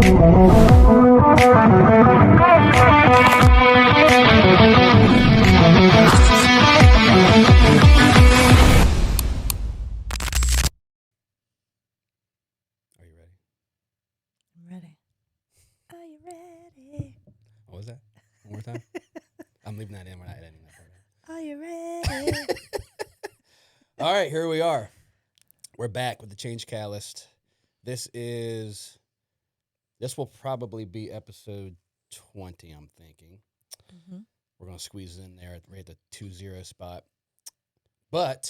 Are you ready? I'm ready. Are you ready? What was that? One more time? I'm leaving that in. We're not editing that part out. Are you ready? All right, here we are. We're back with the Change Catalyst. This will probably be episode 20, I'm thinking. Mm-hmm. We're going to squeeze it in there right at the 2-0 spot. But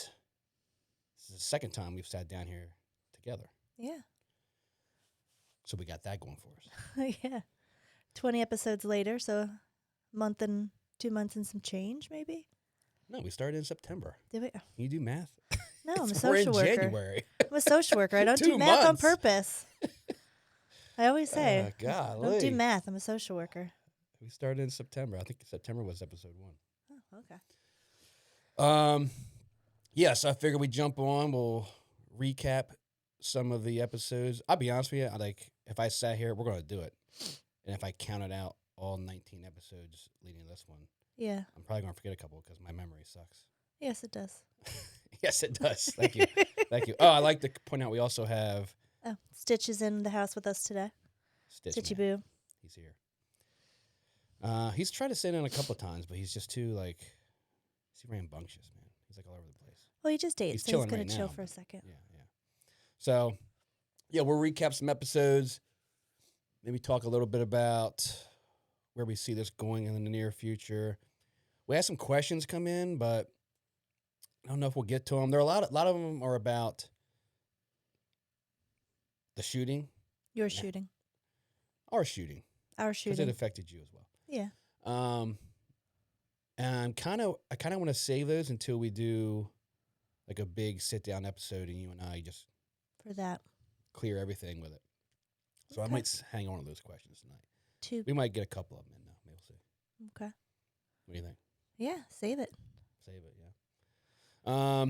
this is the second time we've sat down here together. Yeah. So we got that going for us. Yeah. 20 episodes later, so a month and 2 months and some change, maybe? No, we started in September. Did we? Can you do math? No, I'm a We're in social worker. January. I'm a social worker. I don't 2 do math on months. purpose. I always say, I golly. don't do math. I'm a social worker. We started in September. I think September was episode 1. Oh, okay. Yeah, so I figured we'd jump on. We'll recap some of the episodes. I'll be honest with you. If I sat here, we're going to do it. And if I counted out all 19 episodes leading to this one, Yeah. I'm probably going to forget a couple because my memory sucks. Yes, it does. Yes, it does. Thank you. Thank you. Oh, I like to point out we also have Oh, Stitch is in the house with us today. Stitch Stitchy Man. Boo. He's here. He's tried to sit in a couple of times, but he's just too, he's rambunctious, man. He's, all over the place. Well, he just ate, He's so he's chilling going right to chill now, for a but second. Yeah. So, yeah, we'll recap some episodes. Maybe talk a little bit about where we see this going in the near future. We had some questions come in, but I don't know if we'll get to them. There are a lot of them are about the shooting. Your shooting. Our shooting. Our Because shooting. it affected you as well. Yeah. And I kind of want to save those until we do like a big sit down episode and you and I just For that. clear everything with it. So I Okay. might hang on to those questions tonight. 2. We might get a couple of them in though. Maybe we'll see. Okay. What do you think? Yeah, save it. Save it, yeah.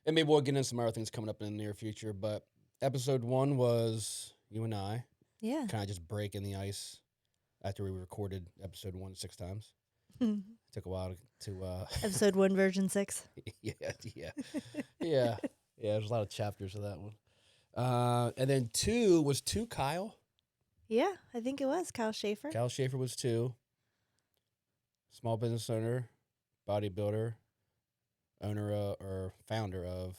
And maybe we'll get into some other things coming up in the near future. But episode 1 was you and I Yeah. kind of just breaking the ice after we recorded episode 1 6 times. Took a while to Episode 1, version 6. yeah. There's a lot of chapters of that one. And then 2 was Kyle. Yeah, I think it was Kyle Schaefer. Kyle Schaefer was 2. Small business owner, bodybuilder, owner or founder of.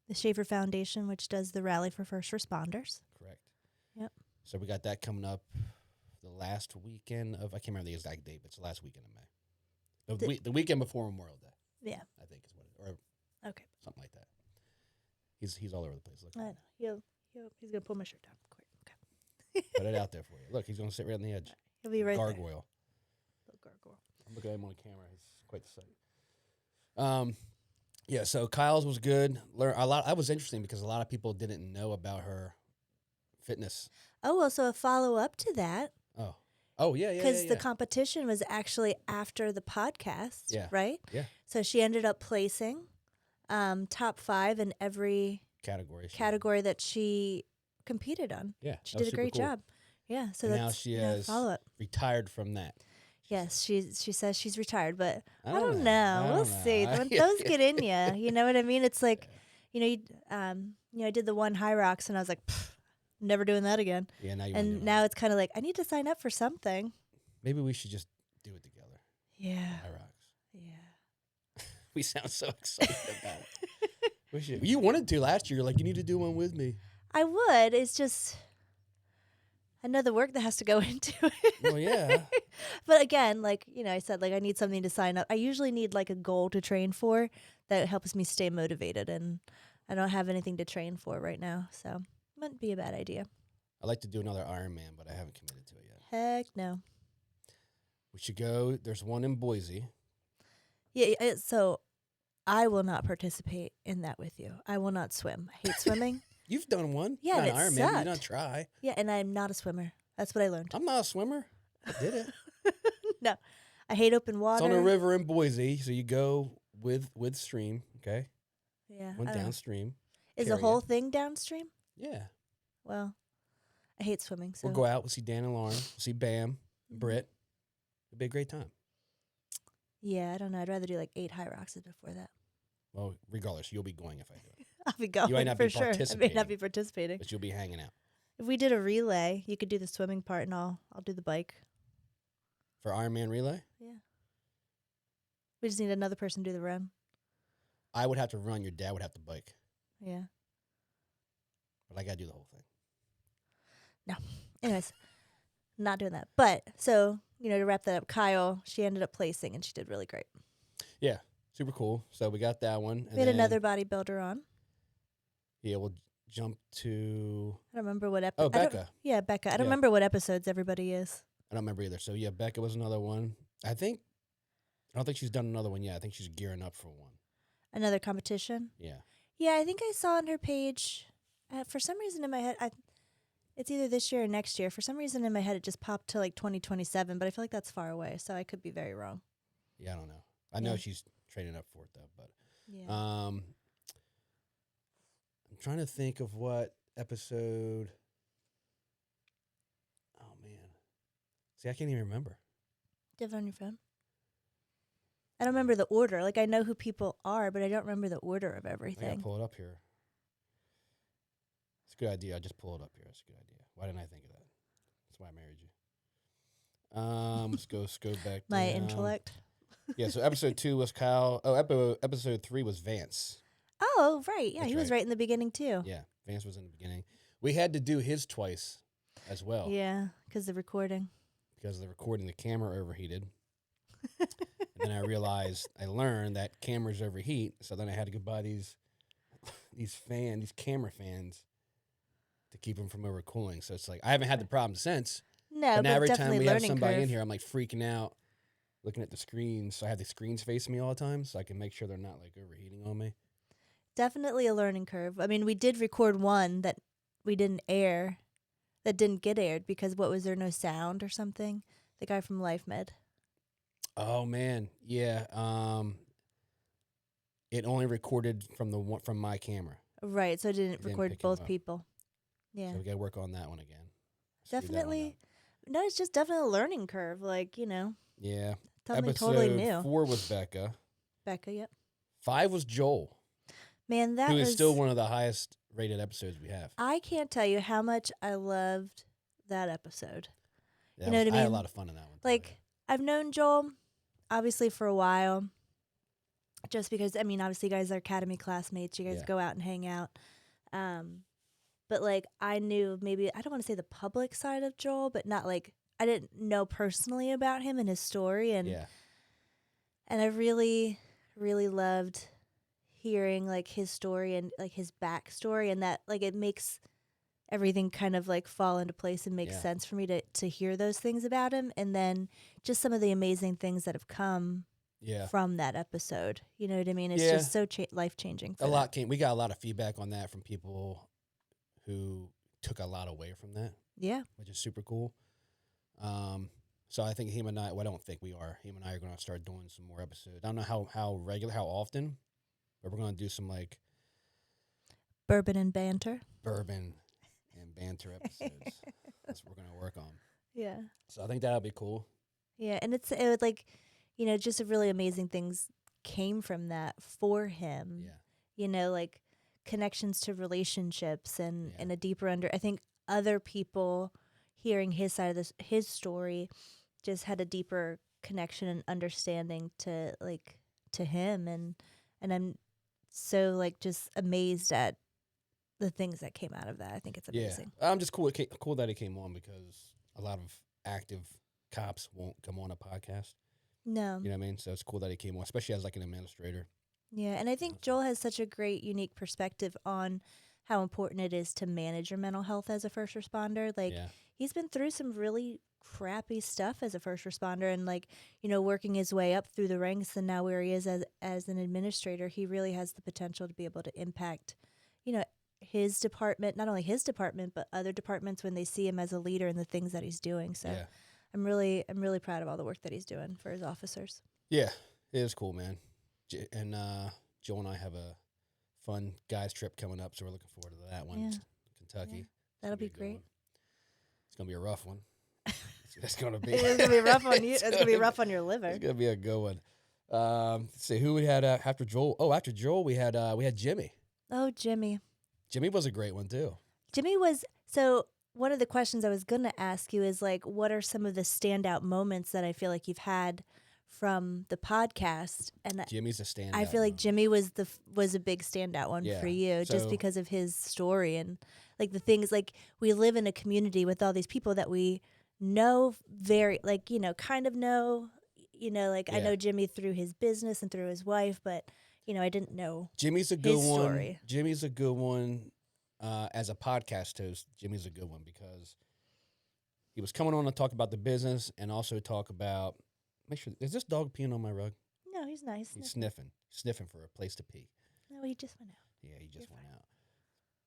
The Schaefer Foundation, which does the rally for first responders. Correct. Yep. So we got that coming up the last weekend of, I can't remember the exact date, but it's the last weekend of May. The weekend before Memorial Day. Yeah. I think is what it, or Okay. something like that. He's all over the place. Look, I know. He's going to pull my shirt down. Quick. Okay. put it out there for you. Look, he's going to sit right on the edge. He'll be right Gargoyle. there. Little gargoyle. I'm looking at him on camera. It's quite the sight. Yeah. So Kyle's was good. I was interesting because a lot of people didn't know about her fitness. Oh, well, so a follow-up to that. Oh, yeah. Because the competition was actually after the podcast, Yeah. right? Yeah. So she ended up placing top 5 in every category that she competed on. Yeah. She that was did a super great cool. job. Yeah. So And that's now she you know, has follow-up. retired from that. Yes, she says she's retired, but I don't don't know. know. I We'll don't know. see. When those get in you know what I mean? It's like, I did the one High Rocks, and I was like, never doing that again. Yeah. Now you And now it's kind of like I need to sign up for something. maybe we should just do it together. Yeah. High Rocks. Yeah. We sound so excited about it. We should. You wanted to last year. You're like, you need to do one with me. I would. It's just I know the work that has to go into it. Well, yeah. But again, I said, I need something to sign up. I usually need a goal to train for that helps me stay motivated, and I don't have anything to train for right now, so it wouldn't be a bad idea. I'd like to do another Ironman, but I haven't committed to it yet. Heck no. We should go. There's one in Boise. Yeah, so I will not participate in that with you. I will not swim. I hate swimming. You've done one. Yeah, not and an it Ironman. But you sucked. don't try. Yeah, and I'm not a swimmer. That's what I learned. I'm not a swimmer. I did it. No, I hate open water. It's on a river in Boise, so you go with stream. Okay, Yeah. went I don't know. downstream. Is the carry whole it. thing downstream? Yeah. Well, I hate swimming. So We'll go out. We'll see Dan and Lauren. We'll see Bam, Mhm. Britt. It'll be a great time. yeah, I don't know. I'd rather do like 8 high rocks before that. Well, regardless, you'll be going if I do it. I'll be going might not for be sure. I may participating. not be participating. But you'll be hanging out. If we did a relay, you could do the swimming part, and I'll do the bike. For Ironman Relay, Yeah. We just need another person to do the run. I would have to run. Your dad would have to bike. Yeah. But I got to do the whole thing. Anyways, not doing that. But so, to wrap that up, Kyle, she ended up placing and she did really great. Yeah, super cool. So we got that one. And We had then, another bodybuilder on. Yeah, we'll jump to... I don't remember what Oh, Becca. Yeah, Becca. I don't Yeah. remember what episodes everybody is. I don't remember either. So, yeah, Becca was another one. I don't think she's done another one yet. I think she's gearing up for one. Another competition. Yeah. Yeah, I think I saw on her page. For some reason in my head, it's either this year or next year. For some reason in my head, it just popped to like 2027, but I feel like that's far away, so I could be very wrong. Yeah, I don't know. I know Yeah. she's training up for it, though. But Yeah. I'm trying to think of what episode... Oh, man. See, I can't even remember. Do you have it on your phone? I don't remember the order. Like, I know who people are, but I don't remember the order of I got to everything. pull it up here. It's a good idea. I just pull it up here. That's a good idea. Why didn't I think of that? That's why I married you. Let's go back. My down. intellect. Yeah. So episode 2 was Kyle. Oh, episode 3 was Vance. Oh, right. Yeah, That's he was right. right in the beginning, too. Yeah, Vance was in the beginning. We had to do his twice as well Yeah, because the recording. because of the recording. The camera overheated. And then I learned that cameras overheat. So then I had to go buy these camera fans to keep them from overcooling. So it's like I haven't had the problem since. No, But now but every time definitely we have learning somebody curve. in here, I'm like freaking out, looking at the screens. So I have the screens facing me all the time, so I can make sure they're not like overheating on me. Definitely a learning curve. I mean, we did record one that we didn't air, that didn't get aired because was there no sound or something? The guy from Life Med. Oh man, yeah. It only recorded from my camera, Right, so it didn't It didn't record pick him both up. people. Yeah. so we got to work on that one again. Screwed that one Definitely. up. No, it's just definitely a learning curve. Like, Yeah. something Episode totally new. 4 was Becca. Becca, yep. 5 was Joel, Man, that who was is still one of the highest rated episodes we have. I can't tell you how much I loved that episode. That you know was- what I I had a mean? lot of fun in that one. too, Like, I've known Joel, obviously, for a while. Just because, I mean, obviously, you guys are Academy classmates. You guys Yeah. go out and hang out. But, like, I knew maybe, I don't want to say the public side of Joel, but not like, I didn't know personally about him and his story. And, yeah. and I really, really loved hearing, like, his story and, like, his backstory. And that, like, it makes everything kind of, like, fall into place and make Yeah. sense for me to hear those things about him. And then just some of the amazing things that have come Yeah. from that episode. You know what I mean? It's Yeah. just so life changing. We got a lot of feedback on that from people who took a lot away from that, Yeah. which is super cool. So I think him and I are going to start doing some more episodes. I don't know how often, but we're going to do some like Bourbon and banter. bourbon and banter episodes. That's what we're going to work on. Yeah. So I think that'll be cool. Yeah. And it would like, just really amazing things came from that for him. Yeah. Like connections to relationships and Yeah. a deeper I think other people hearing his side of his story just had a deeper connection and understanding to him. And I'm so like just amazed at the things that came out of that. I think it's amazing. Yeah. I'm just cool that it came on because a lot of active cops won't come on a podcast. No. You know what I mean? So it's cool that he came on, especially as like an administrator. Yeah, and I think Awesome. Joel has such a great, unique perspective on how important it is to manage your mental health as a first responder. Like, Yeah. he's been through some really crappy stuff as a first responder and, like, working his way up through the ranks. And now where he is as an administrator, he really has the potential to be able to impact, his department, not only his department, but other departments when they see him as a leader and the things that he's doing. So Yeah. I'm really proud of all the work that he's doing for his officers. Yeah. It is cool, man. And Joe and I have a fun guys trip coming up, so we're looking forward to that one. Yeah. Kentucky. Yeah. It's That'll gonna be a good great. one. gonna be a rough one. It's gonna be. It's gonna be rough on you. It's gonna be be- rough on your liver. It's gonna be a good one. Let's see who we had after Joel. Oh, after Joel, we had Jimmy. Oh, Jimmy. Jimmy was a great one too. Jimmy was so. One of the questions I was gonna ask you is like, what are some of the standout moments that I feel like you've had from the podcast? And Jimmy's a standout. I feel like one. Jimmy was a big standout one Yeah, for you, just so- because of his story and like the things. Like, we live in a community with all these people that we know very, like, kind of know. Like, I Yeah. know Jimmy through his business and through his wife, but I didn't know. Jimmy's a good his one. story. Jimmy's a good one. As a podcast host, Jimmy's a good one because he was coming on to talk about the business and also talk about. Make sure, is this dog peeing on my rug? No, he's nice. He's sniffing for a place to pee. No, he just went out. Yeah, he just You're went out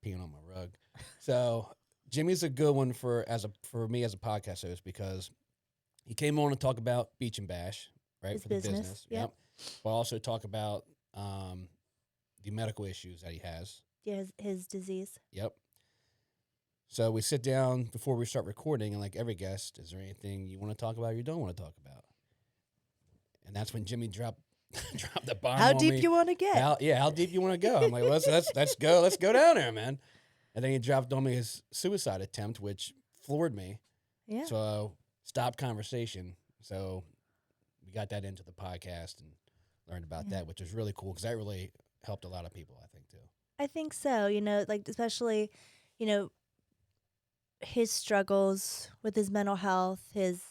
peeing on my rug. So Jimmy's a good one for me as a podcast host because he came on to talk about Beach and Bash, right, His for the business, business. yep. But also talk about the medical issues that he has. Yeah, his disease. Yep. So we sit down before we start recording, and like every guest, is there anything you want to talk about or you don't want to talk about? And that's when Jimmy dropped the bomb. How on deep me. you want to get? How deep you want to go? I'm like, let's go down there, man. And then he dropped on me his suicide attempt, which floored me. Yeah. So stopped conversation. So we got that into the podcast and learned about that, which was really cool because that really helped a lot of people, I think, too. I think so. Like, especially, his struggles with his mental health, his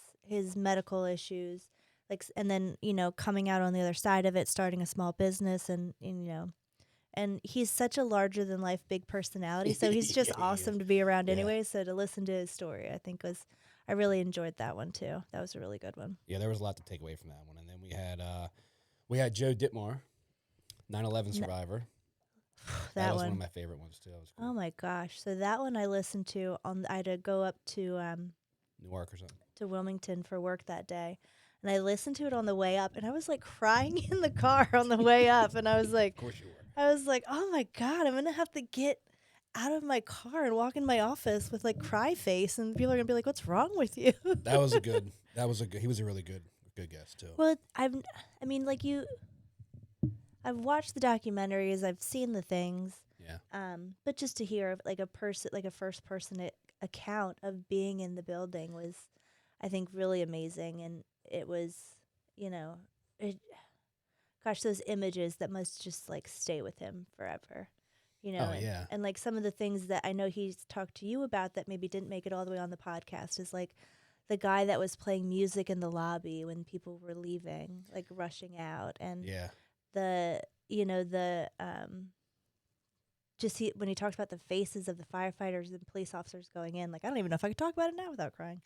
medical issues, like, and then coming out on the other side of it, starting a small business, and and he's such a larger than life big personality. So he's just Yeah, he awesome is. to be around Yeah. anyway. So to listen to his story, I really enjoyed that one too. That was a really good one. Yeah, there was a lot to take away from that one. And then we had Joe Ditmar, 9/11 survivor. That was one one. of my favorite ones too. That was cool. Oh my gosh. So that one I listened to I had to go up to Newark or something. Wilmington for work that day. And I listened to it on the way up, and I was like crying in the car on the way up. And I was like, Of course you were. oh my God, I'm going to have to get out of my car and walk in my office with like cry face. And people are going to be like, what's wrong with you? He was a really good guest too. Well, I've watched the documentaries, I've seen the things. Yeah. But just to hear like a first person account of being in the building was, I think, really amazing. And it was, those images that must just like stay with him forever, Oh, and, yeah. and like some of the things that I know he's talked to you about that maybe didn't make it all the way on the podcast is like the guy that was playing music in the lobby when people were leaving, like rushing out, and Yeah. when he talks about the faces of the firefighters and police officers going in, like I don't even know if I could talk about it now without crying.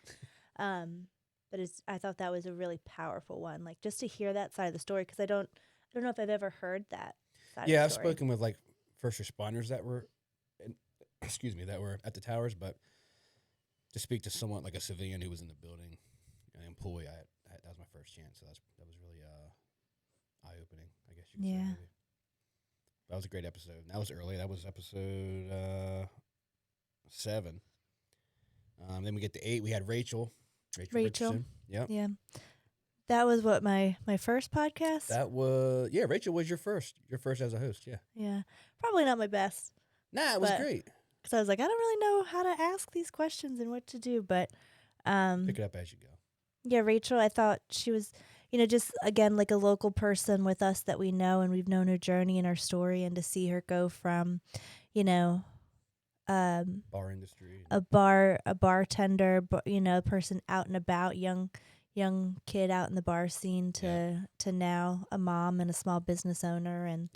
But I thought that was a really powerful one, like just to hear that side of the story, because I don't know if I've ever heard that side Yeah, of I've the story. spoken with like first responders that were at the towers, but to speak to someone like a civilian who was in the building, an employee, that was my first chance. So that was really eye opening, I guess you could say. Yeah. Maybe. That was a great episode. And that was early. That was episode 7. Then we get to 8. We had Rachel. Rachel. Richardson. Yep. Yeah. That was what my first podcast. That was Rachel was your first as a host. Yeah. Yeah. Probably not my best, Nah, it was But- great. because I was like, I don't really know how to ask these questions and what to do. But Pick it up as you go. yeah, Rachel, I thought she was, just again like a local person with us that we know, and we've known her journey and her story, and to see her go from, Bar industry. a bartender, a person out and about, young kid out in the bar scene to now a mom and a small business owner, and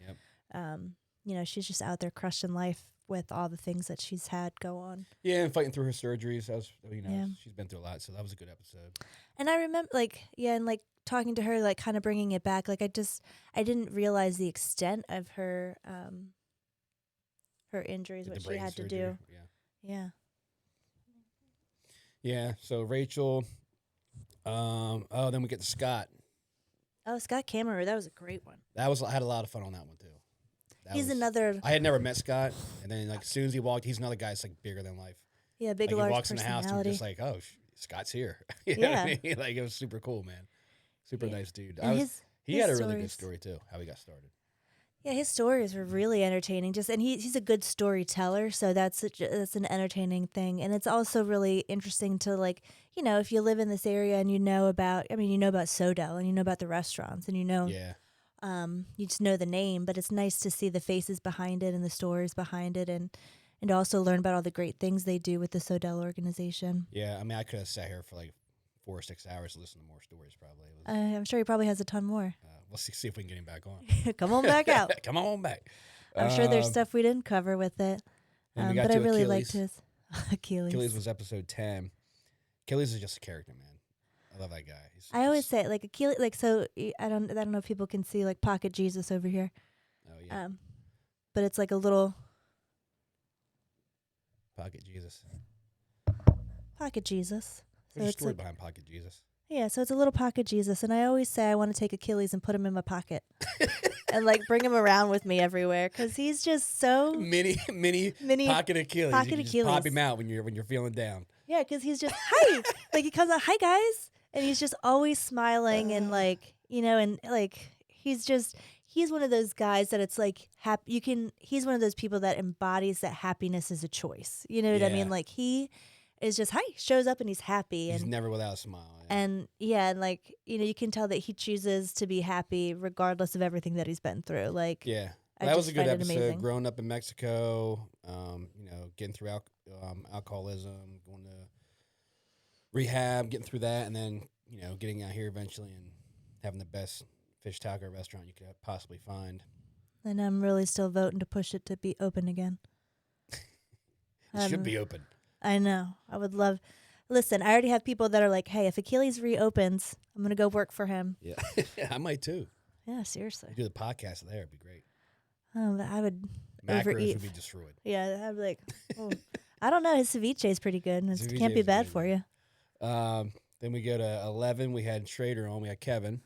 Yep. she's just out there crushing life with all the things that she's had go on. Yeah, and fighting through her surgeries. That was, Yeah. she's been through a lot, so that was a good episode. And I remember and talking to her, like kind of bringing it back. Like I didn't realize the extent of her injuries, With what the she brain had to surgery. do. Yeah. Yeah. Yeah. So Rachel. Then we get to Scott. Oh, Scott Kammerer, that was a great one. I had a lot of fun on that one too. He's another. I had never met Scott, and then like as soon as he walked, he's another guy that's like bigger than life. Yeah, big Like he large walks in the house and you're personality. just like, oh, Scott's here. You know what Yeah. I mean? Like it was super cool, man. Super Yeah. nice dude. And He his had a really good stories- story too, how he got started. Yeah, his stories were really entertaining. And he's a good storyteller, so that's an entertaining thing. And it's also really interesting to like, if you live in this area and you know about Sodell and you know about the restaurants and Yeah. you just know the name, but it's nice to see the faces behind it and the stories behind it and also learn about all the great things they do with the Sodell organization. Yeah. I mean, I could have sat here for like 4 or 6 hours to listen to more stories probably. It was, I'm sure he probably has a ton more. we'll see if we can get him back on. Come on back out. Come on back. I'm sure there's Um, stuff we didn't cover with it. and we got But to I really Achilles. liked his Achilles. Achilles was episode 10. Achilles is just a character, man. I love that guy. I always say like Achilles, like so. I don't know if people can see like Pocket Jesus over here. Oh yeah, But it's like a little Pocket Jesus. Pocket Jesus. What's your it's story like- behind Pocket Jesus? Yeah, so it's a little Pocket Jesus, and I always say I want to take Achilles and put him in my pocket, and like bring him around with me everywhere because he's just so Mini Pocket Achilles. Pocket You can just pop Achilles. him out when you're feeling down. yeah, because he's just hi, like he comes out, hi guys, and he's just always smiling and like and like he's one of those guys that it's like he's one of those people that embodies that happiness is a choice. You know what I Yeah. mean? Like he is just shows up and he's happy He's and never without a smile. Yeah. and and like you can tell that he chooses to be happy regardless of everything that he's been through. Like Yeah. I That was just a good find it episode. amazing. Growing up in Mexico, getting through alcoholism, going to rehab, getting through that, and then, getting out here eventually and having the best fish taco restaurant you could possibly find. And I'm really still voting to push it to be open again. It should be open. I know. I would love. Listen, I already have people that are like, "Hey, if Achilles reopens, I'm gonna go work for him." Yeah. I might too. Yeah, seriously. Do the podcast there. It'd be great. I would Macros overeat. would be destroyed. Yeah, I'd be like, oh. I don't know. His ceviche is pretty good. And it Ceviche can't be is bad really for you. Then we go to 11. We had Schrader on. We had Kevin,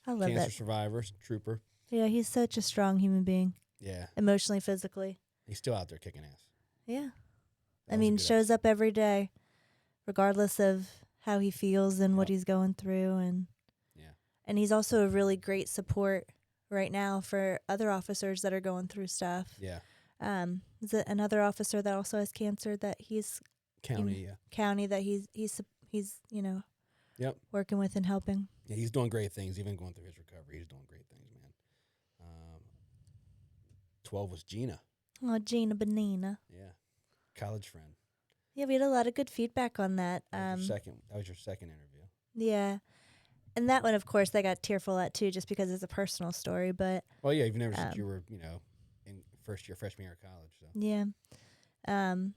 I love cancer that. survivor, trooper. Yeah, he's such a strong human being, Yeah. emotionally, physically. He's still out there kicking ass. Yeah. That I was a mean, good shows up every day, regardless of how he feels and what Yep. he's going through, and Yeah. and he's also a really great support right now for other officers that are going through stuff. Yeah. Is it another officer that also has cancer that he's County, yeah. county that he's Yep. working with and helping? Yeah, he's doing great things. Even going through his recovery, he's doing great things, man. 12 was Gina. Oh, Gina Benina. Yeah. College friend. Yeah, we had a lot of good feedback on that. That was your second interview. Yeah. And that one, of course, I got tearful at too, just because it's a personal story. But Well, yeah, you've never since you were, in freshman year of college. So yeah, and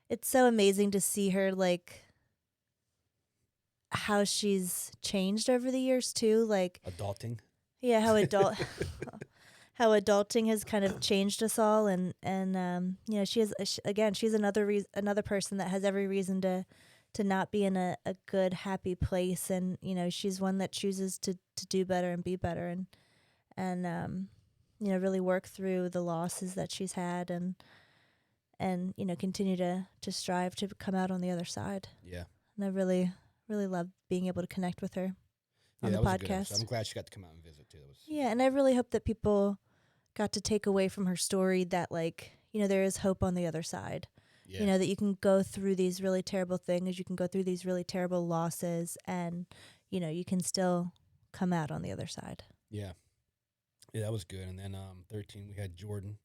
it's so amazing to see her, like how she's changed over the years too. Like adulting. yeah, how how adulting has kind of changed us all, and she has she's another person that has every reason to not be in a good, happy place, and she's one that chooses to do better and be better, and really work through the losses that she's had, and continue to strive to come out on the other side. Yeah. And I really love being able to connect with her on the that was a good episode. podcast. I'm glad she got to come out and visit too. That was Yeah, and I really hope that people got to take away from her story that, like, there is hope on the other side. yeah. That you can go through these really terrible things, you can go through these really terrible losses, and, you can still come out on the other side. Yeah. Yeah, that was good. And then 13, we had Jordan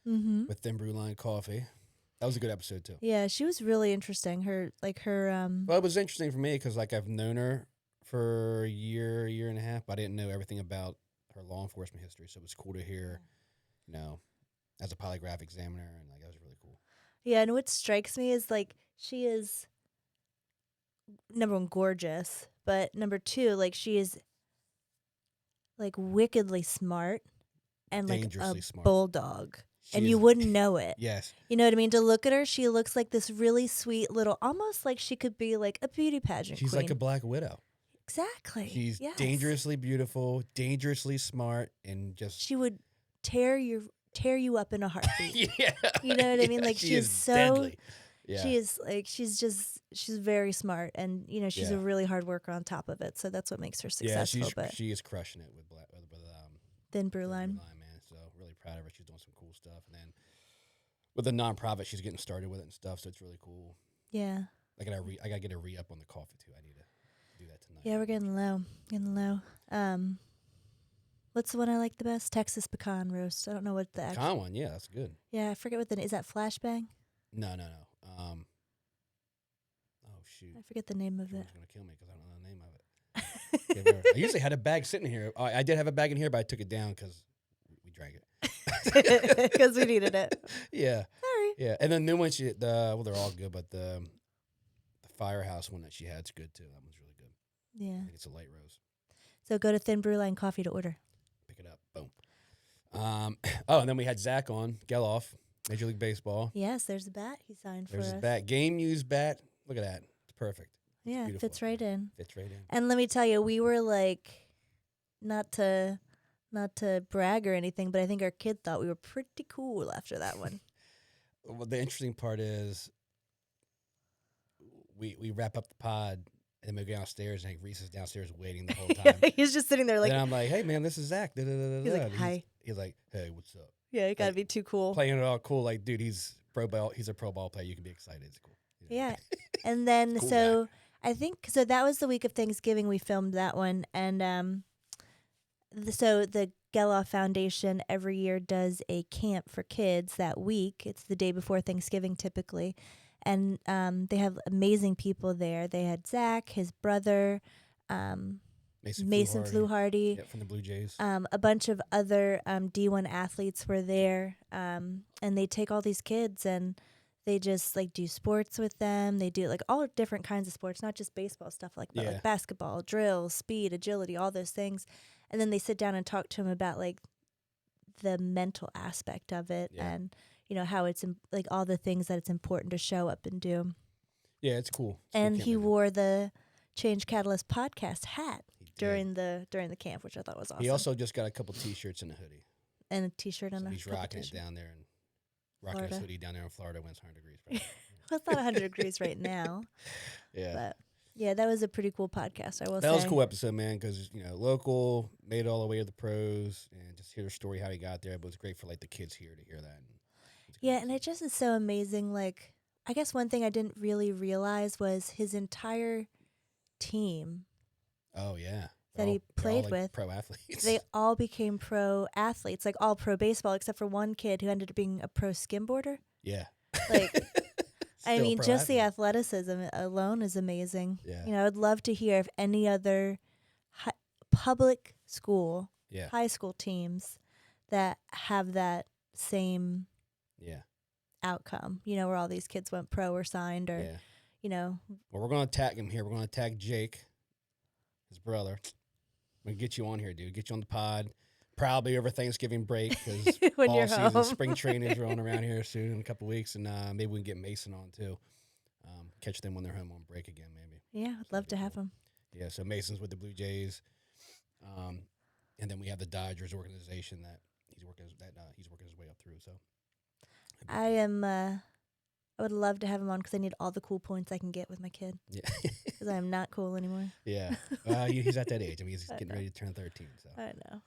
Mm-hmm. with Thin Brew Line Coffee. That was a good episode too. Yeah, she was really interesting. Her. Well, it was interesting for me because I've known her for a year and a half, but I didn't know everything about her law enforcement history. So it was cool to hear, as a polygraph examiner, and that was really cool. Yeah, and what strikes me is, like, she is, number one, gorgeous, but number two, like, she is, like, wickedly smart and, like, a Dangerously smart. bulldog. She And is- you wouldn't know it. Yes. You know what I mean? To look at her, she looks like this really sweet little, almost like she could be like a beauty pageant She's queen. like a black widow. Exactly. She's Yes. dangerously beautiful, dangerously smart, and just She would tear tear you up in a heartbeat. Yeah. You know what I mean? Yeah, Like she she is is so deadly. Yeah. she is like she's very smart, and she's Yeah. a really hard worker on top of it. So that's what makes her Yeah, successful. But she is crushing it with Thin Brew Brewline. Line, man. So really proud of her. She's doing some cool stuff, and then with the nonprofit, she's getting started with it and stuff. So it's really cool. Yeah. I gotta get a re up on the coffee too. I need to do that tonight. Yeah, we're getting low. Getting low. What's the one I like the best? Texas pecan roast. I don't know what the actual. Con one, yeah, that's good. Yeah, I forget what the is that flashbang? No. Oh shoot, I forget the name of it. Jordan's gonna kill me because I don't know the name of it. I usually had a bag sitting here. I did have a bag in here, but I took it down because we drank it. Because we needed it. Yeah, Sorry. yeah. And the new one, they're all good, but the Firehouse one that she had's good too. That one's really good. Yeah. I think it's a light roast. So go to Thin Brewline Coffee to order. Pick it up. Boom. And then we had Zach on Geloff, Major League Baseball. Yes, there's a bat he signed There's for his us. bat, game used bat. Look at that. It's perfect. Yeah, beautiful. fits right in. Fits right in. And let me tell you, we were like, not to brag or anything, but I think our kid thought we were pretty cool after that one. Well, the interesting part is we wrap up the pod and then we go downstairs and Reese is downstairs waiting the whole time. He's just sitting there like, and I'm like, hey man, this is Zach. he's like, hi. He's like, hey, what's up? Yeah, you gotta be too cool. Playing it all cool, like, dude, he's a pro ball player. You can be excited. It's cool. You know? Yeah. And then Cool so guy. I think so that was the week of Thanksgiving we filmed that one, and so the Geloff Foundation every year does a camp for kids that week. It's the day before Thanksgiving typically, and they have amazing people there. They had Zach, his brother, Mason Fluharty. Yeah, from the Blue Jays. A bunch of other D1 athletes were there, and they take all these kids and they just like do sports with them. They do like all different kinds of sports, not just baseball stuff but Yeah. like basketball, drill, speed, agility, all those things. And then they sit down and talk to them about like the mental aspect of it, Yeah. and how it's like all the things that it's important to show up and do. Yeah, it's cool. And he wore the Change Catalyst podcast hat during during the camp, which I thought was awesome. He also just got a couple T-shirts and a hoodie. and a t-shirt and So a he's couple rocking it t-shirts. down there and rocking his Florida. hoodie down there in Florida when it's 100 degrees. Probably. Well, it's not 100 degrees right now, Yeah. but yeah, that was a pretty cool podcast. I will say That was a cool episode, man, because, local, made it all the way to the pros, and just hear the story how he got there. But it's great for, like, the kids here to hear that. Yeah, and it just is so amazing. Like, I guess one thing I didn't really realize was his entire team. Oh, yeah. That he they're played like, with. pro athletes. They all became pro athletes, like all pro baseball, except for one kid who ended up being a pro skimboarder. Yeah. Like, I Still mean, pro just the athlete. athleticism alone is amazing. Yeah. I'd love to hear if any other public school, Yeah. high school teams that have that same Yeah. outcome, where all these kids went pro or signed or, Yeah. Well, we're going to tag him here. We're going to tag Jake, his brother. I'm going to get you on here, dude. Get you on the pod. Probably over Thanksgiving break because when fall you're season, home. spring training is rolling around here soon in a couple weeks. And maybe we can get Mason on, too. Catch them when they're home on break again, maybe. Yeah, I'd love to have him. Yeah, so Mason's with the Blue Jays. And then we have the Dodgers organization that he's working his way up through. So I would love to have him on because I need all the cool points I can get with my kid yeah, because I am not cool anymore. yeah. He's at that age. I mean, he's I getting know. ready to turn 13. So I know.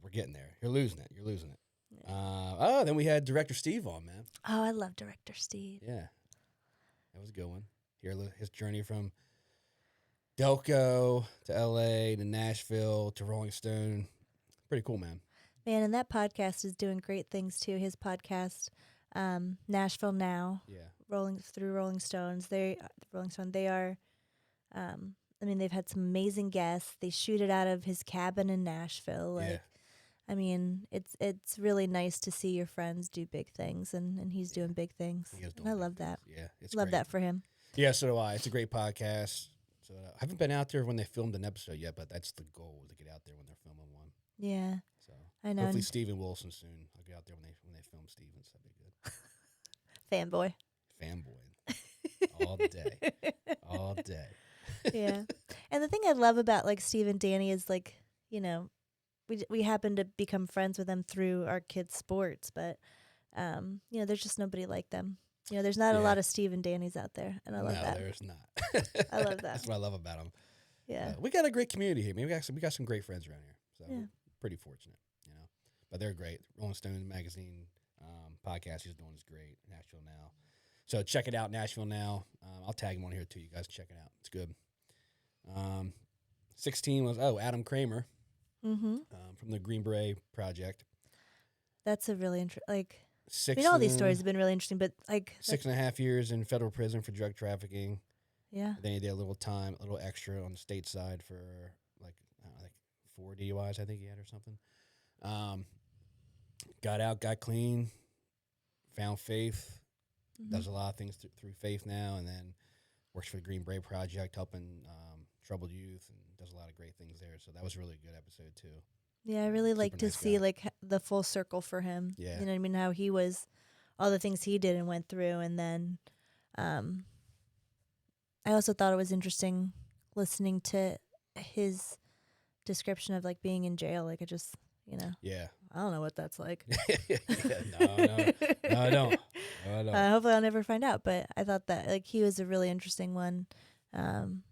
we're getting there. You're losing it. You're losing it. Yeah. Then we had director Steve on, man. Oh, I love Director Steve. Yeah, that was a good one. Hear his journey from Delco to L.A. to Nashville to Rolling Stone. Pretty cool, man. Man, and that podcast is doing great things too. His podcast, Nashville Now, Yeah, Rolling Stones. They are. I mean, they've had some amazing guests. They shoot it out of his cabin in Nashville. Like, yeah. I mean, it's really nice to see your friends do big things, and he's doing big things. He is And doing I big love that. things. Yeah, it's Love great. that for him. Yeah, so do I. It's a great podcast. So I haven't been out there when they filmed an episode yet, but that's the goal, to get out there when they're filming one. Yeah, So I know. hopefully Steven Wilson soon. I'll get out there when they film Steven. So that'd be good. Fanboy. Fanboy all day, all day. Yeah. And the thing I love about like Steve and Danny is like, we happened to become friends with them through our kids' sports, but there's just nobody like them. There's not a Yeah. lot of Steve and Danny's out there, and I love No, that. there's not. I love that. That's what I love about them. Yeah. We got a great community here. I mean, we got some great friends around here. So Yeah. we're pretty fortunate, But they're great. Rolling Stone magazine podcast he's doing is great. Nashville Now. So check it out, Nashville Now. I'll tag him on here too. You guys check it out. It's good. 16 was Adam Kramer Mm-hmm. from the Green Beret Project. That's a really interesting. Six. All these stories have been really interesting, but 6.5 years in federal prison for drug trafficking. Yeah. Then he did a little extra on the state side for like 4 DUIs, I think he had or something. Got out, got clean, found faith, Mm-hmm. does a lot of things through faith now, and then works for the Green Beret Project, helping troubled youth, and does a lot of great things there. So that was a really good episode too. Yeah, I really like Super to nice see guy. the full circle for him. Yeah. You know what I mean? How he was, all the things he did and went through, and then, I also thought it was interesting listening to his description of being in jail. I just, Yeah. I don't know what that's like. Yeah, no, I don't. No, I don't. Hopefully, I'll never find out. But I thought that he was a really interesting one, and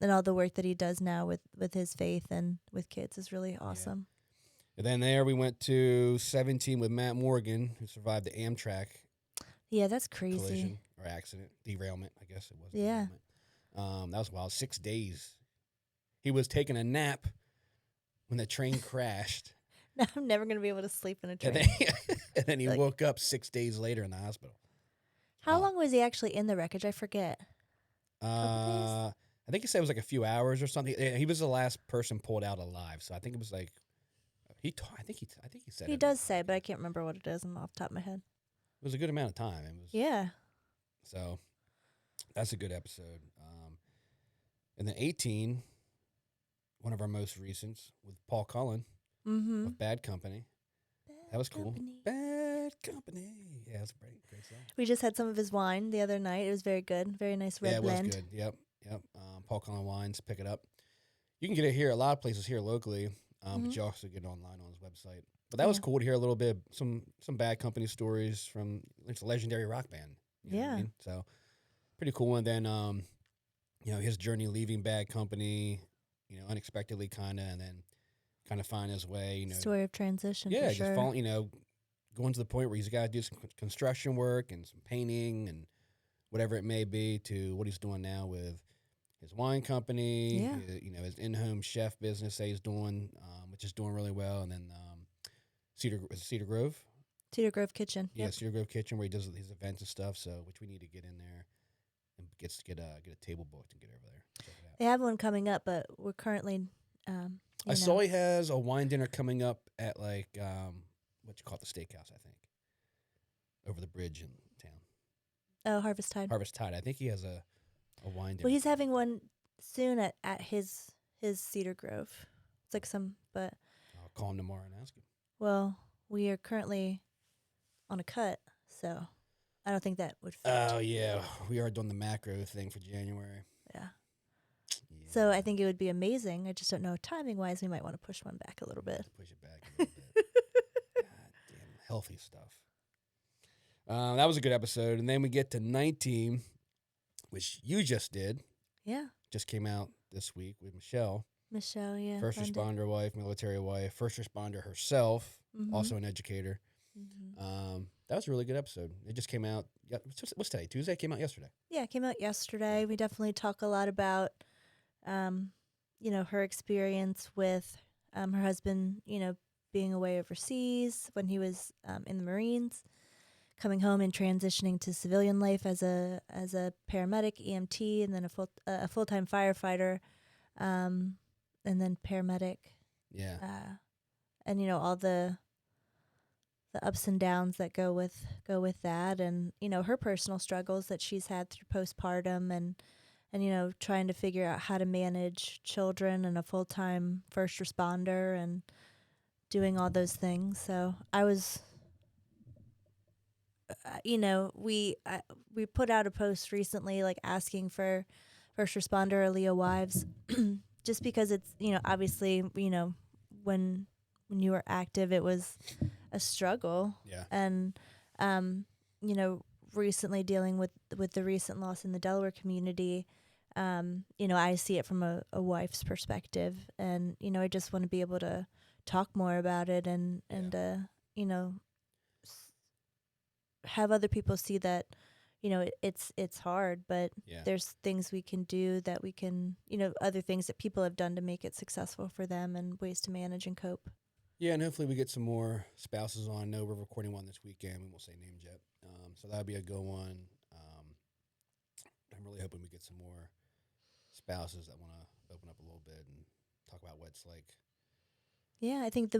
all the work that he does now with his faith and with kids is really awesome. And then there we went to 17 with Matt Morgan, who survived the Amtrak Yeah, that's crazy. collision or accident, derailment, I guess it was. Yeah. Derailment. That was wild. 6 days. He was taking a nap when the train crashed. Now I'm never gonna be able to sleep in a train. And then he woke up 6 days later in the hospital. How long was he actually in the wreckage? I forget. I think he said it was like a few hours or something. He was the last person pulled out alive, so I think it was like I think he said He it. does say, but I can't remember what it is off the top of my head. It was a good amount of time. It was Yeah. So that's a good episode. And then 18, one of our most recents with Paul Cullen Mm-hmm. of Bad Company. That was cool. Bad Company. Yeah, that's a great song. We just had some of his wine the other night. It was very good. Very nice red Yeah, it blend. was good. Yep. Paul Cullen Wines, pick it up. You can get it here, a lot of places here locally, but you also get it online on his website. But that was Yeah. cool to hear a little bit, some Bad Company stories from it's a legendary rock band. You know what I Yeah. mean? So pretty cool. And then, his journey leaving Bad Company, unexpectedly kind of, and then kind of find his way, Story of transition. yeah, for just sure. falling, going to the point where he's got to do some construction work and some painting and whatever it may be to what he's doing now with his wine company, Yeah. his in-home chef business that he's doing, which is doing really well. And then Cedar Grove? Cedar Grove Kitchen. Yeah, Yep. Cedar Grove Kitchen where he does his events and stuff. So, which we need to get in there and get a table booked and get over there. Check it out. They have one coming up, but we're currently. I saw he has a wine dinner coming up at what you call it, the steakhouse, I think, over the bridge in town. Oh, Harvest Tide. Harvest Tide. I think he has a wine dinner. Well, he's having one soon at his Cedar Grove. It's like but I'll call him tomorrow and ask him. well, we are currently on a cut, so I don't think that would fit. Oh yeah, we are doing the macro thing for January. Yeah. Yeah. So I think it would be amazing. I just don't know timing wise. We might want to push one back a little bit. Push it back a little bit. God damn, healthy stuff. That was a good episode, and then we get to 19, which you just did. Yeah. Just came out this week with Michelle, Michelle, yeah. first Brenda. responder wife, military wife, first responder herself, Mhm. also an educator. Mhm. That was a really good episode. It just came out. What's today? Tuesday. It came out yesterday. Yeah, it came out yesterday. We definitely talk a lot about, her experience with her husband, being away overseas when he was in the Marines, coming home and transitioning to civilian life as a paramedic, EMT, and then a full-time firefighter, and then paramedic. Yeah. And all the ups and downs that go with that, and her personal struggles that she's had through postpartum, and trying to figure out how to manage children and a full-time first responder and doing all those things. So I was we put out a post recently asking for first responder or Leo wives just because it's obviously when you were active, it was a struggle. Yeah. And you know, recently dealing with the recent loss in the Delaware community, you know, I see it from a wife's perspective, and you know, I just want to be able to talk more about it, and you know, have other people see that, you know, it's hard, but Yeah. there's things we can do, that we can, you know, other things that people have done to make it successful for them, and ways to manage and cope. Yeah, and hopefully we get some more spouses on. I know we're recording one this weekend. We won't say names yet. So that'll be a good one. I'm really hoping we get some more spouses that want to open up a little bit and talk about what it's like. Yeah, I think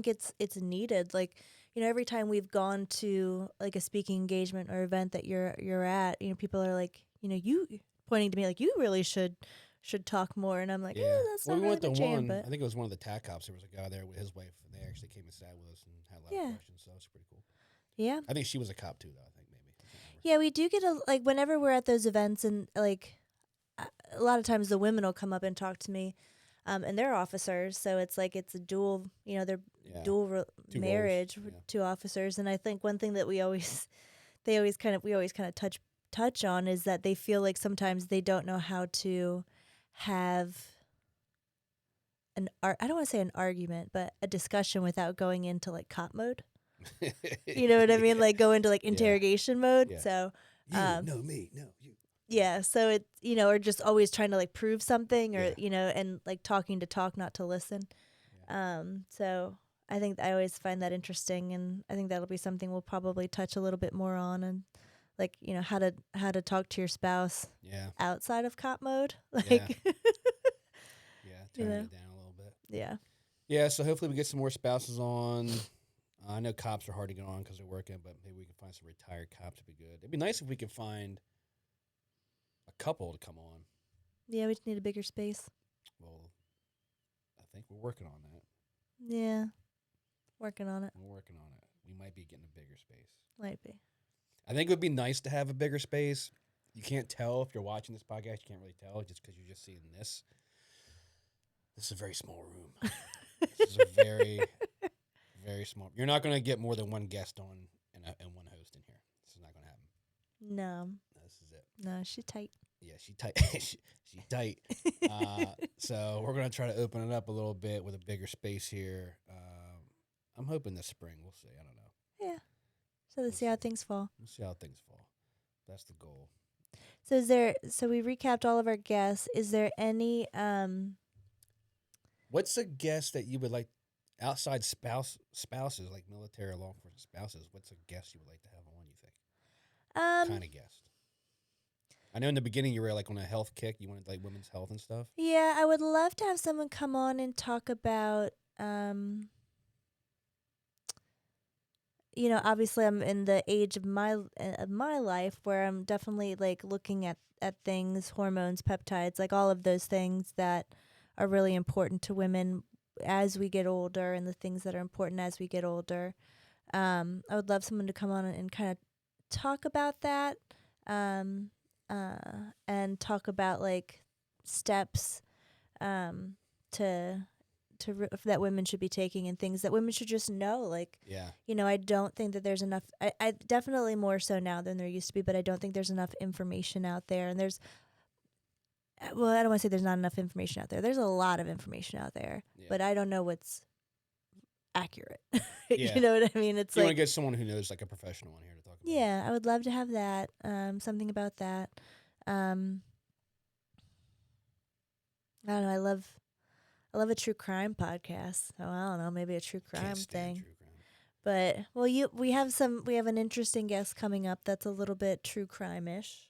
it's needed. Like, you know, every time we've gone to like a speaking engagement or event that you're at, you know, people are like, you know, you pointing to me like, you really should talk more, and I'm like, Yeah. that's Well, not we really went to my jam, one. but I think it was one of the TAC cops. There was a guy there with his wife, and they actually came and sat with us and had a lot Yeah. of questions. So it's pretty cool. yeah. I think she was a cop too, though. I think maybe. I can't remember. Yeah, we do get like whenever we're at those events, and like a lot of times the women will come up and talk to me, and they're officers, so it's like it's a dual, you know, they're Yeah. dual Two roles, marriage yeah. with two officers, and I think one thing that we always kind of touch on is that they feel like sometimes they don't know how to have I don't want to say an argument, but a discussion without going into like cop mode. You know what I mean? Yeah. Like go into like Yeah. interrogation mode. Yeah. So You, um, no, me, no, you. yeah, so it, you know, or just always trying to like prove something, or Yeah. you know, and like talking to talk, not to listen. So I think I always find that interesting, and I think that'll be something we'll probably touch a little bit more on, and like, you know, how to talk to your spouse Yeah. outside of cop mode, like Yeah. you Yeah. Turning know, it down a little bit. yeah, Yeah. So hopefully we get some more spouses on. I know cops are hard to get on because they're working, but maybe we can find some retired cops to be good. It'd be nice if we could find a couple to come on. yeah, we just need a bigger space. Well, I think we're working on that. Yeah, working on it. We're working on it. We might be getting a bigger space. Might be. I think it would be nice to have a bigger space. You can't tell if you're watching this podcast. You can't really tell just because you're just seeing this. This is a very small room. This is a very, very small. You're not going to get more than one guest on and one host in here. This is not going to happen. No, This is it. no, she's tight. Yeah, she tight. She tight. So we're gonna try to open it up a little bit with a bigger space here. I'm hoping this spring. We'll see. I don't know. Yeah. So let's see how things fall. We'll see how things fall. That's the goal. So so we recapped all of our guests. Is there any What's a guest that you would like outside spouses, like military or law enforcement spouses? What's a guest you would like to have on? You think kind of guest? I know in the beginning you were like on a health kick. You wanted like women's health and stuff. Yeah, I would love to have someone come on and talk about, you know, obviously I'm in the age of my life where I'm definitely like looking at things, hormones, peptides, like all of those things that are really important to women as we get older, and the things that are important as we get older. I would love someone to come on and kind of talk about that. And talk about like steps that women should be taking, and things that women should just know. Like, Yeah. you know, I don't think that there's enough. I definitely more so now than there used to be, but I don't think there's enough information out there. And well, I don't want to say there's not enough information out there. There's a lot of information out there, Yeah. but I don't know what's accurate. Yeah. You know what I mean? It's You want like, to get someone who knows, like a professional on here to talk about. yeah, I would love to have that. Something about that. I don't know. I love a true crime podcast. So I don't know, maybe a true crime Can't stand thing. true crime. But well, we have an interesting guest coming up that's a little bit true crime-ish.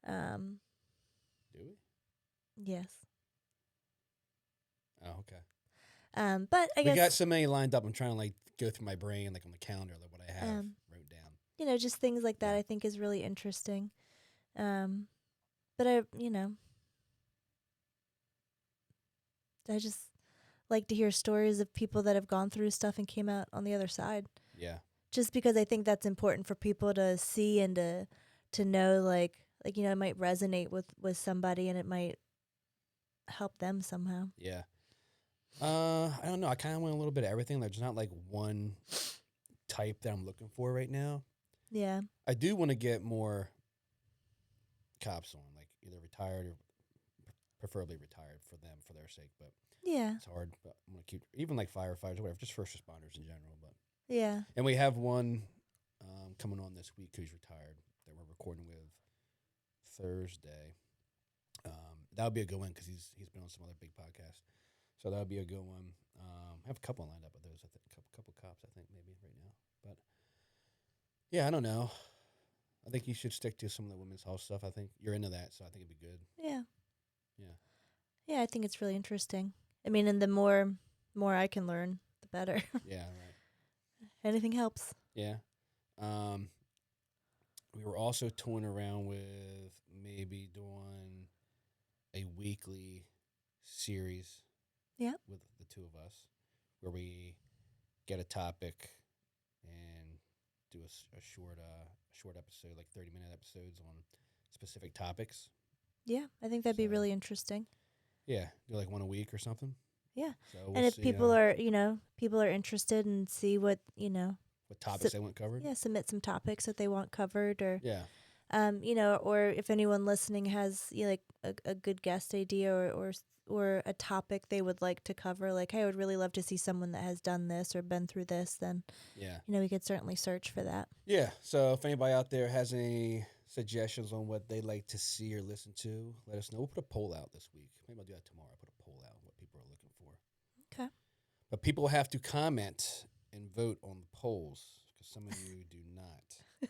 Do we? Yes. Oh, okay. But I We guess got so many lined up. I'm trying to like go through my brain, like on the calendar, like what I have wrote down. you know, just things like that Yeah. I think is really interesting. But I just like to hear stories of people that have gone through stuff and came out on the other side. Yeah. Just because I think that's important for people to see and to know, like you know, it might resonate with somebody, and it might help them somehow. Yeah. I don't know. I kind of want a little bit of everything. There's not like one type that I'm looking for right now. Yeah. I do want to get more cops on, like either retired or preferably retired for them, for their sake. But Yeah. it's hard. But I'm gonna keep even like firefighters or whatever, just first responders in general. But Yeah. and we have one coming on this week who's retired that we're recording with Thursday. That would be a good one because he's been on some other big podcasts. So that would be a good one. I have a couple lined up with those. I think couple cops. I think maybe right now. But yeah, I don't know. I think you should stick to some of the women's health stuff. I think you're into that, so I think it'd be good. Yeah. Yeah. Yeah, I think it's really interesting. I mean, and the more I can learn, the better. Yeah. Right. Anything helps. Yeah. We were also toying around with maybe doing a weekly series. Yeah. With the two of us, where we get a topic and do a short episode, like 30-minute episodes on specific topics. Yeah, I think that'd be So- really interesting. Yeah, do like one a week or something. Yeah. So we'll And if see, people are, people are interested and see what, what topics they want covered. yeah, submit some topics that they want covered, or Yeah. or if anyone listening has like a good guest idea or a topic they would like to cover, like, hey, I would really love to see someone that has done this or been through this, then Yeah. we could certainly search for that. Yeah. So if anybody out there has any suggestions on what they'd like to see or listen to, let us know. We'll put a poll out this week. Maybe I'll do that tomorrow. Put a poll out what people are looking for. Okay. But people have to comment and vote on the polls because some of you do not.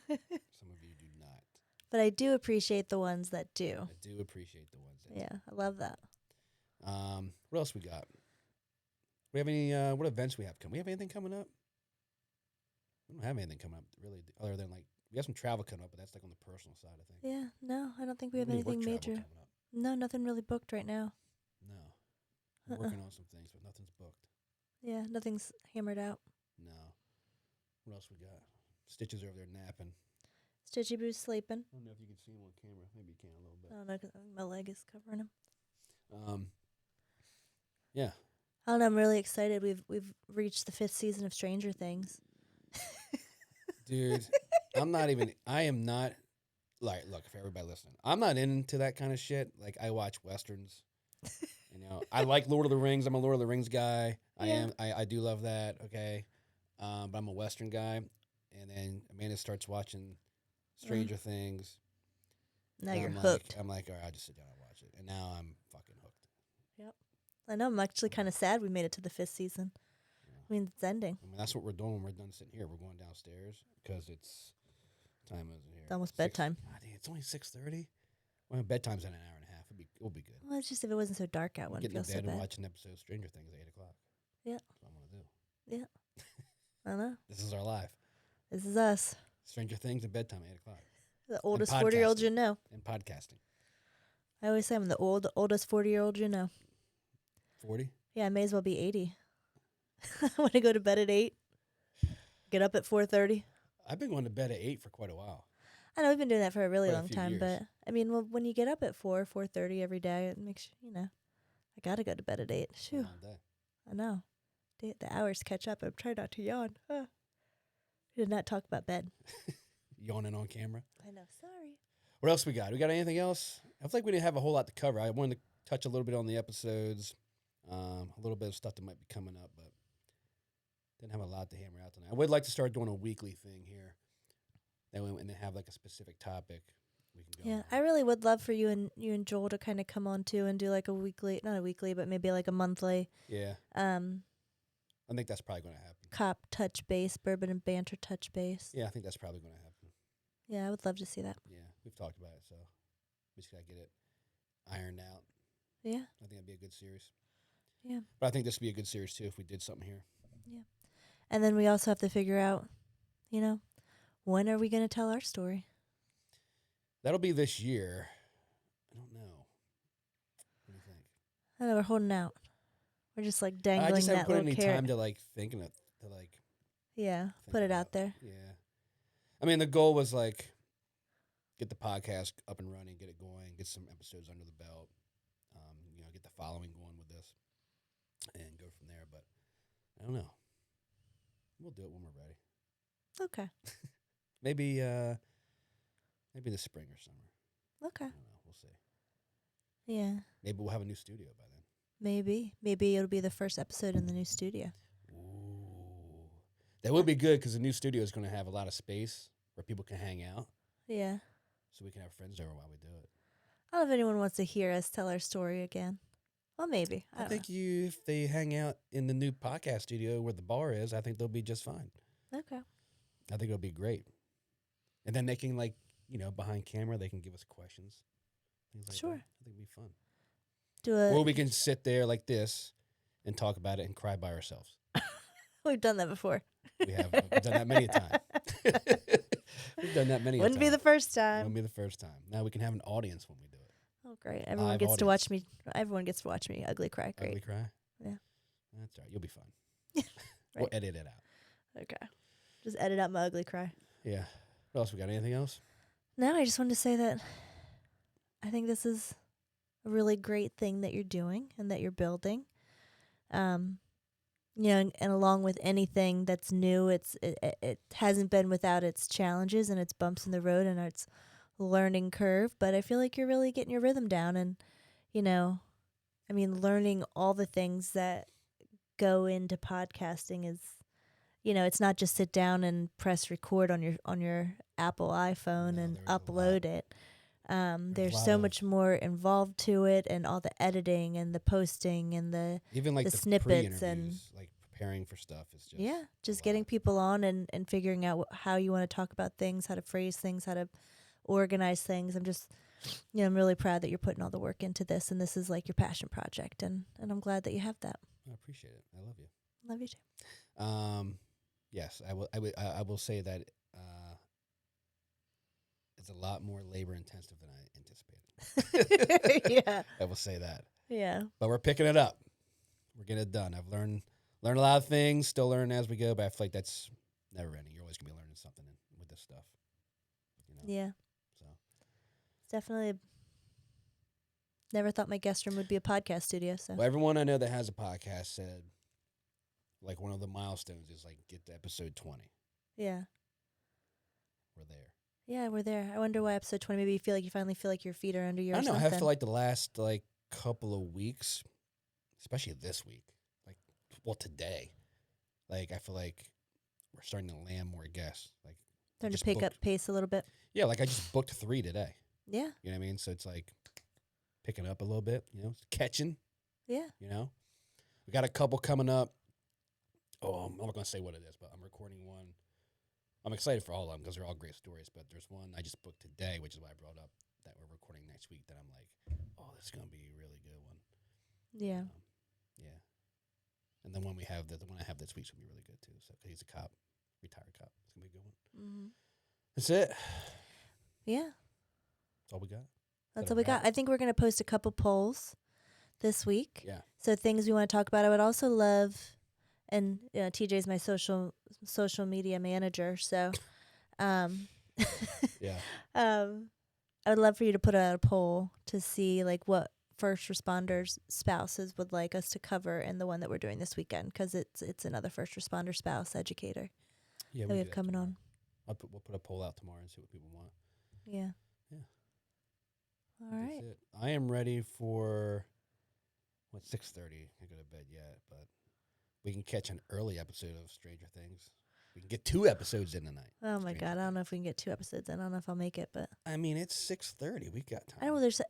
Some of you do not. But I do appreciate the ones that do. I do appreciate the ones that Yeah, I love that. do. What else we got? We have any what events we have coming? We have anything coming up? We don't have anything coming up really, other than like we have some travel coming up, but that's like on the personal side, I think. Yeah, no, I don't think we have Any work anything travel major. coming up? No, nothing really booked right now. No. I'm working on some things, but nothing's booked. Yeah, nothing's hammered out. No. What else we got? Stitches over there napping. Stitchy Boo's sleeping. I don't know if you can see him on camera. Maybe you can a little bit. I don't know, 'cause my leg is covering him. Yeah. I don't know, I'm really excited. We've reached the 5th season of Stranger Things. Dude, I am not, like, look, for everybody listening, I'm not into that kind of shit. Like, I watch Westerns. I like Lord of the Rings. I'm a Lord of the Rings guy. Yeah. I do love that, okay? But I'm a Western guy. And then Amanda starts watching Stranger Things. Now and you're I'm hooked. I'm like, all right, I'll just sit down and watch it. And now I'm fucking hooked. I know, I'm actually kind of sad we made it to the 5th season. Yeah. I mean, it's ending. I mean, that's what we're doing when we're done sitting here. We're going downstairs because time is here. It's almost bedtime. God, it's only 6:30. Well, bedtime's in an hour and a half. It'll be good. Well, it's just if it wasn't so dark out, wouldn't Getting feel to so bed and bad. watching an episode of Stranger Things at 8:00. Yeah. That's what I'm gonna do. I know. This is our life. This is us. Stranger Things at bedtime at 8:00. The oldest 40-year-old podcasting. you know. And podcasting. I always say I'm the oldest 40-year-old you know. 40. Yeah, I may as well be 80. I want to go to bed at 8. Get up at 4:30. I've been going to bed at 8 for quite a while. I know we've been doing that for a really Quite a long few time, years. but I mean, well, when you get up at 4:30 every day, it makes I gotta go to bed at 8. It's a Shoo, long day. I know. The hours catch up. I'm trying not to yawn. We did not talk about bed. Yawning on camera. I know. Sorry. What else we got? We got anything else? I feel like we didn't have a whole lot to cover. I wanted to touch a little bit on the episodes, a little bit of stuff that might be coming up, but didn't have a lot to hammer out tonight. I would like to start doing a weekly thing here. That way, when they have like a specific topic, we can go. Yeah, on. I really would love for you and Joel to kind of come on too and do like a weekly, not a weekly, but maybe like a monthly Yeah, I think that's probably going to happen. cop touch base, bourbon and banter touch base. Yeah, I think that's probably going to happen. Yeah, I would love to see that. Yeah, we've talked about it, so we just got to get it ironed out. Yeah. I think that'd be a good series. Yeah. But I think this would be a good series too if we did something here. And then we also have to figure out, when are we going to tell our story? That'll be this year. I don't know. What do you think? I know we're holding out. We're just like I dangling just haven't that put little any carrot. time to like thinking it to like Yeah, think put it about. out there. Yeah. I mean, the goal was like get the podcast up and running, get it going, get some episodes under the belt. Get the following going with this. and go from there. But I don't know. We'll do it when we're ready. Okay. Maybe maybe the spring or summer. Okay. I don't know. We'll see. Yeah. Maybe we'll have a new studio by then. Maybe it'll be the first episode in the new studio. Ooh. That would be good because the new studio is going to have a lot of space where people can hang out. Yeah. So we can have friends over while we do it. I don't know if anyone wants to hear us tell our story again. Well, maybe. I I don't think if they hang out in the new podcast studio where the bar is, I think they'll be just fine. know. Okay. I think it'll be great. And then they can, like, behind camera, they can give us questions. Things like Sure. that. I think it'll be fun. Do Or we can sit there like this and talk about it and cry by ourselves. We've done that before. We have. We've done that many a time. We've done that many a time. Wouldn't be the first Wouldn't time. be the first time. Now we can have an audience when we do it. Oh, great! Everyone Live gets to watch audience. me. Everyone gets to watch me ugly cry. Great. Ugly cry? Yeah. That's all right. You'll be fine. We'll Right. edit it out. Okay. Just edit out my ugly cry. Yeah. What else? We got anything else? No, I just wanted to say that I think this is a really great thing that you're doing and that you're building. And along with anything that's new, it hasn't been without its challenges and its bumps in the road and its learning curve. But I feel like you're really getting your rhythm down, and learning all the things that go into podcasting is, it's not just sit down and press record on your Apple iPhone No, and there is a lot. upload it. There's a lot so of- much more involved to it, and all the editing and the posting and the Even like the the snippets pre-interviews, like preparing for stuff is just just a getting lot. people on and figuring out how you want to talk about things, how to phrase things, how to organize things. I'm really proud that you're putting all the work into this, and this is like your passion project, and I'm glad that you have that. I appreciate it. I love you. Love you too. Yes, I will say that it's a lot more labor intensive than I anticipated. Yeah. I will say that. Yeah. But we're picking it up. We're getting it done. I've learned a lot of things, still learning as we go, but I feel like that's never ending. You're always gonna be learning something with this stuff. Yeah. So Definitely. Never thought my guest room would be a podcast studio. So well, everyone I know that has a podcast said like one of the milestones is like get to episode 20. yeah. We're there. Yeah, we're there. I wonder why episode 20. Maybe you finally feel like your feet are under you. I or don't know. I something. have to like the last like couple of weeks, especially this week. Today. Like I feel like we're starting to land more guests. Like Starting to just pick up booked- pace a little bit. Yeah, like I just booked 3 today. Yeah. You know what I mean? So it's like picking up a little bit, catching, Yeah. We got a couple coming up. Oh, I'm not going to say what it is, but I'm recording one. I'm excited for all of them because they're all great stories, but there's one I just booked today, which is why I brought up that we're recording next week that I'm like, oh, this is going to be a really good one. Yeah. Yeah. And then one we have, the one I have this week's going to be really good too. So 'cause he's a cop, retired cop. It's going to be a good one. Mm-hmm. That's it. Yeah. That's all we got. That's that all a we got. wrap? I think we're going to post a couple polls this week. Yeah. So things we want to talk about. I would also love, and TJ's my social media manager. So, Yeah. I would love for you to put out a poll to see like what first responders' spouses would like us to cover in the one that we're doing this weekend, because it's another first responder spouse educator Yeah. that we do have that coming tomorrow. on. We'll put a poll out tomorrow and see what people want. Yeah. Yeah. All right. That's it. I am ready for 6:30. I go to bed yet, but we can catch an early episode of Stranger Things. We can get 2 episodes in tonight. Oh my Stranger God. I don't Things. know if we can get 2 episodes in. I don't know if I'll make it, but I mean, it's 6:30. We got time. I know there's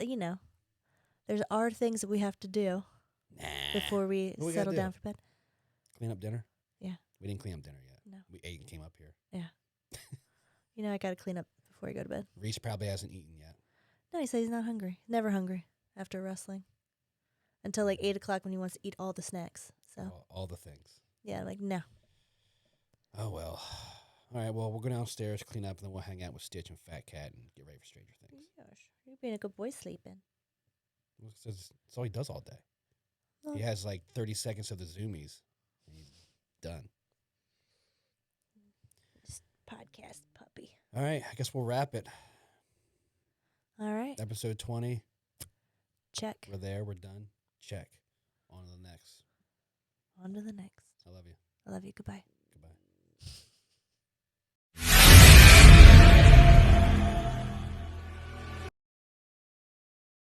are things that we have to do Nah. before we What we gotta settle do? down for bed. Clean up dinner? Yeah. We didn't clean up dinner yet. No. We ate and came up here. I got to clean up before I go to bed. Reese probably hasn't eaten yet. No, he said he's not hungry. Never hungry after wrestling. Until like 8 o'clock when he wants to eat all the snacks. So, All the things. yeah, like, no. Oh, well. All right, well, we'll go downstairs, clean up, and then we'll hang out with Stitch and Fat Cat and get ready for Stranger Things. Gosh, you're being a good boy sleeping. That's all he does all day. Well, He has like 30 seconds of the zoomies, and he's done. just podcast puppy. All right, I guess we'll wrap it. All right. Episode 20, Check. we're there, we're done. Check. On to the next. On to the next. I love you. I love you. Goodbye. Goodbye.